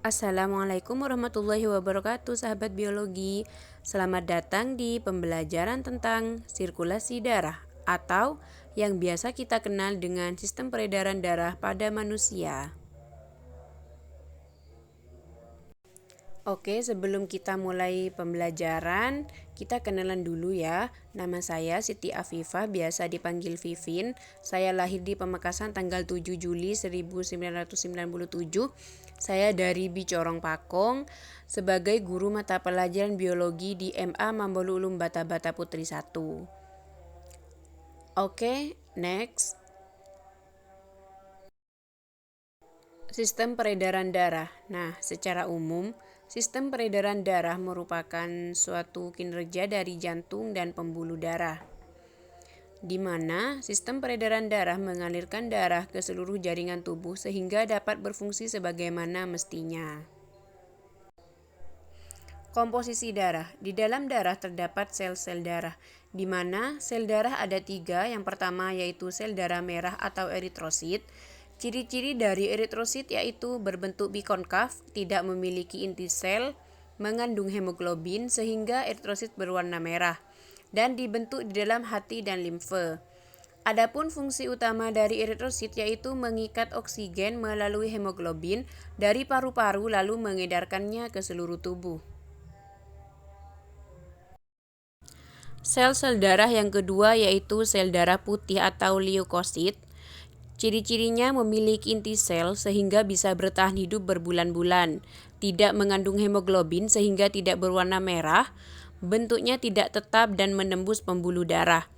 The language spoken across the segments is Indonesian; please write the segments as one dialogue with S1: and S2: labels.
S1: Assalamualaikum warahmatullahi wabarakatuh, sahabat biologi. Selamat datang di pembelajaran tentang sirkulasi darah atau yang biasa kita kenal dengan sistem peredaran darah pada manusia. Oke, sebelum kita mulai pembelajaran, kita kenalan dulu ya. Nama saya Siti Afifah, biasa dipanggil Vivin. Saya lahir di Pamekasan tanggal 7 Juli 1997. Saya dari Bicorong Pakong sebagai guru mata pelajaran biologi di MA Mambolu Ulum Bata Bata Putri 1. Oke, next. Sistem peredaran darah. Nah, secara umum, sistem peredaran darah merupakan suatu kinerja dari jantung dan pembuluh darah, di mana sistem peredaran darah mengalirkan darah ke seluruh jaringan tubuh sehingga dapat berfungsi sebagaimana mestinya. Komposisi darah. Di dalam darah terdapat sel-sel darah, di mana sel darah ada 3. Yang pertama yaitu sel darah merah atau eritrosit. Ciri-ciri dari eritrosit yaitu berbentuk bikonkav, tidak memiliki inti sel, mengandung hemoglobin sehingga eritrosit berwarna merah, dan dibentuk di dalam hati dan limfe. Adapun fungsi utama dari eritrosit yaitu mengikat oksigen melalui hemoglobin dari paru-paru lalu mengedarkannya ke seluruh tubuh. Sel-sel darah yang kedua yaitu sel darah putih atau leukosit. Ciri-cirinya memiliki inti sel sehingga bisa bertahan hidup berbulan-bulan, tidak mengandung hemoglobin sehingga tidak berwarna merah, bentuknya tidak tetap dan menembus pembuluh darah.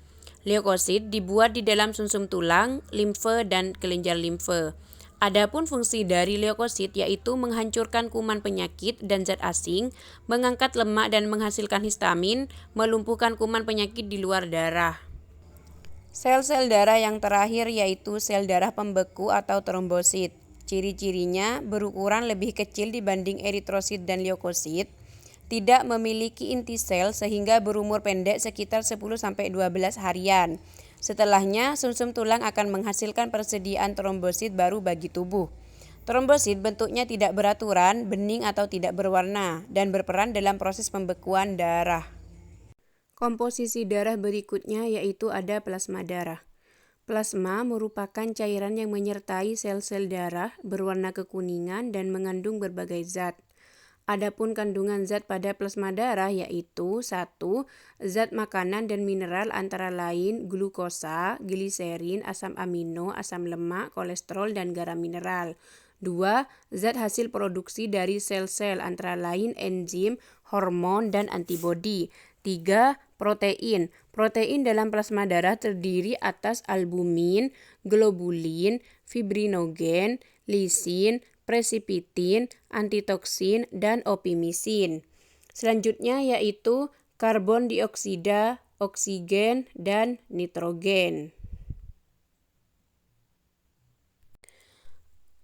S1: Leukosit dibuat di dalam sumsum tulang, limfe, dan kelenjar limfe. Adapun fungsi dari leukosit yaitu menghancurkan kuman penyakit dan zat asing, mengangkat lemak dan menghasilkan histamin, melumpuhkan kuman penyakit di luar darah. Sel-sel darah yang terakhir yaitu sel darah pembeku atau trombosit. Ciri-cirinya berukuran lebih kecil dibanding eritrosit dan leukosit, tidak memiliki inti sel sehingga berumur pendek sekitar 10-12 harian. Setelahnya, sumsum tulang akan menghasilkan persediaan trombosit baru bagi tubuh. Trombosit bentuknya tidak beraturan, bening atau tidak berwarna, dan berperan dalam proses pembekuan darah. Komposisi darah berikutnya yaitu ada plasma darah. Plasma merupakan cairan yang menyertai sel-sel darah, berwarna kekuningan dan mengandung berbagai zat. Adapun kandungan zat pada plasma darah yaitu 1. Zat makanan dan mineral antara lain glukosa, gliserin, asam amino, asam lemak, kolesterol, dan garam mineral. 2. Zat hasil produksi dari sel-sel antara lain enzim, hormon, dan antibodi. 3. Protein. Protein dalam plasma darah terdiri atas albumin, globulin, fibrinogen, lisin, presipitin, antitoksin, dan opimisin. Selanjutnya yaitu karbon dioksida, oksigen, dan nitrogen.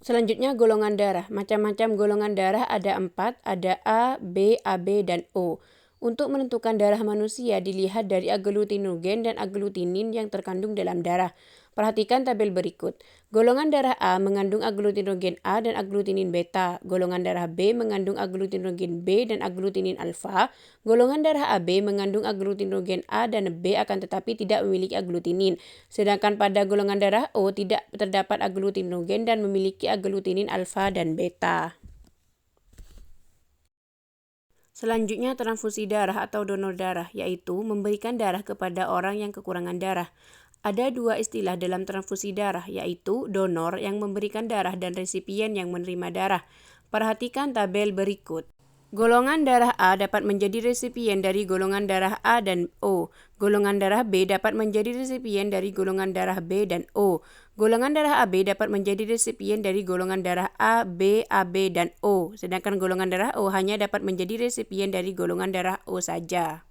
S1: Selanjutnya golongan darah. Macam-macam golongan darah ada 4, ada A, B, AB, dan O. Untuk menentukan darah manusia dilihat dari agglutinogen dan agglutinin yang terkandung dalam darah. Perhatikan tabel berikut. Golongan darah A mengandung agglutinogen A dan agglutinin beta. Golongan darah B mengandung agglutinogen B dan agglutinin alfa. Golongan darah AB mengandung agglutinogen A dan B akan tetapi tidak memiliki agglutinin. Sedangkan pada golongan darah O tidak terdapat agglutinogen dan memiliki agglutinin alfa dan beta. Selanjutnya transfusi darah atau donor darah, yaitu memberikan darah kepada orang yang kekurangan darah. Ada 2 istilah dalam transfusi darah, yaitu donor yang memberikan darah dan resipien yang menerima darah. Perhatikan tabel berikut. Golongan darah A dapat menjadi resipien dari golongan darah A dan O. Golongan darah B dapat menjadi resipien dari golongan darah B dan O. Golongan darah AB dapat menjadi resipien dari golongan darah A, B, AB, dan O. Sedangkan golongan darah O hanya dapat menjadi resipien dari golongan darah O saja.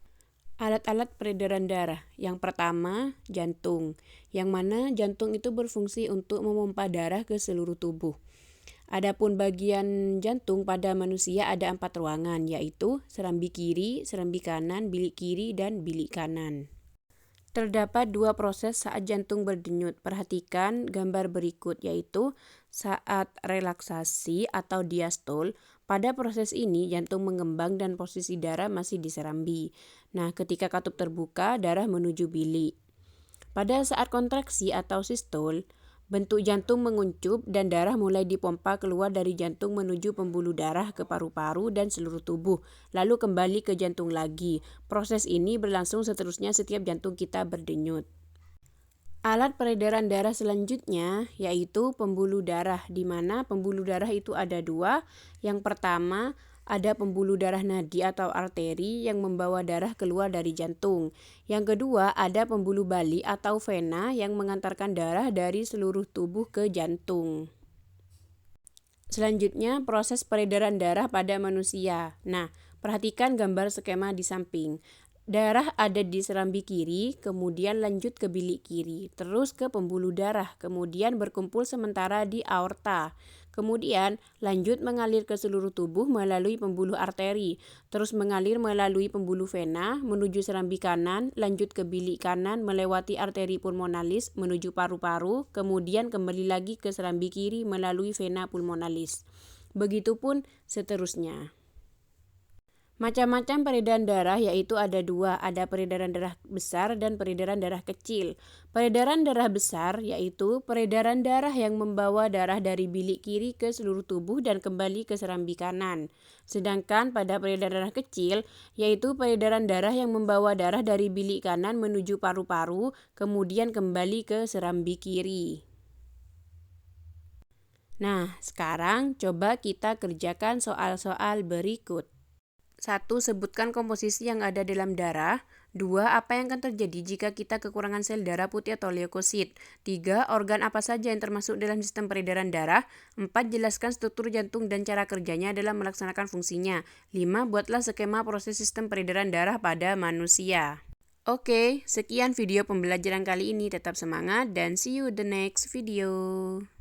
S1: Alat-alat peredaran darah. Yang pertama, jantung. Yang mana jantung itu berfungsi untuk memompa darah ke seluruh tubuh. Adapun bagian jantung pada manusia ada 4 ruangan, yaitu serambi kiri, serambi kanan, bilik kiri, dan bilik kanan. Terdapat 2 proses saat jantung berdenyut. Perhatikan gambar berikut, yaitu Saat relaksasi atau diastol, pada proses ini jantung mengembang dan posisi darah masih di serambi. Nah, ketika katup terbuka, darah menuju bilik. Pada saat kontraksi atau sistol, bentuk jantung menguncup dan darah mulai dipompa keluar dari jantung menuju pembuluh darah ke paru-paru dan seluruh tubuh, lalu kembali ke jantung lagi. Proses ini berlangsung seterusnya setiap jantung kita berdenyut. Alat peredaran darah selanjutnya yaitu pembuluh darah, di mana pembuluh darah itu ada dua. Yang pertama ada pembuluh darah nadi atau arteri yang membawa darah keluar dari jantung. Yang kedua ada pembuluh bali atau vena yang mengantarkan darah dari seluruh tubuh ke jantung. Selanjutnya proses peredaran darah pada manusia. Nah, perhatikan gambar skema di samping. Darah ada di serambi kiri, kemudian lanjut ke bilik kiri, terus ke pembuluh darah, kemudian berkumpul sementara di aorta. Kemudian lanjut mengalir ke seluruh tubuh melalui pembuluh arteri, terus mengalir melalui pembuluh vena, menuju serambi kanan, lanjut ke bilik kanan, melewati arteri pulmonalis, menuju paru-paru, kemudian kembali lagi ke serambi kiri melalui vena pulmonalis. Begitupun seterusnya. Macam-macam peredaran darah yaitu ada dua, ada peredaran darah besar dan peredaran darah kecil. Peredaran darah besar yaitu peredaran darah yang membawa darah dari bilik kiri ke seluruh tubuh dan kembali ke serambi kanan. Sedangkan pada peredaran darah kecil yaitu peredaran darah yang membawa darah dari bilik kanan menuju paru-paru, kemudian kembali ke serambi kiri. Nah, sekarang coba kita kerjakan soal-soal berikut. 1. Sebutkan komposisi yang ada dalam darah. 2. Apa yang akan terjadi jika kita kekurangan sel darah putih atau leukosit. 3. Organ apa saja yang termasuk dalam sistem peredaran darah. 4. Jelaskan struktur jantung dan cara kerjanya dalam melaksanakan fungsinya. 5. Buatlah skema proses sistem peredaran darah pada manusia. Oke, sekian video pembelajaran kali ini. Tetap semangat dan see you the next video.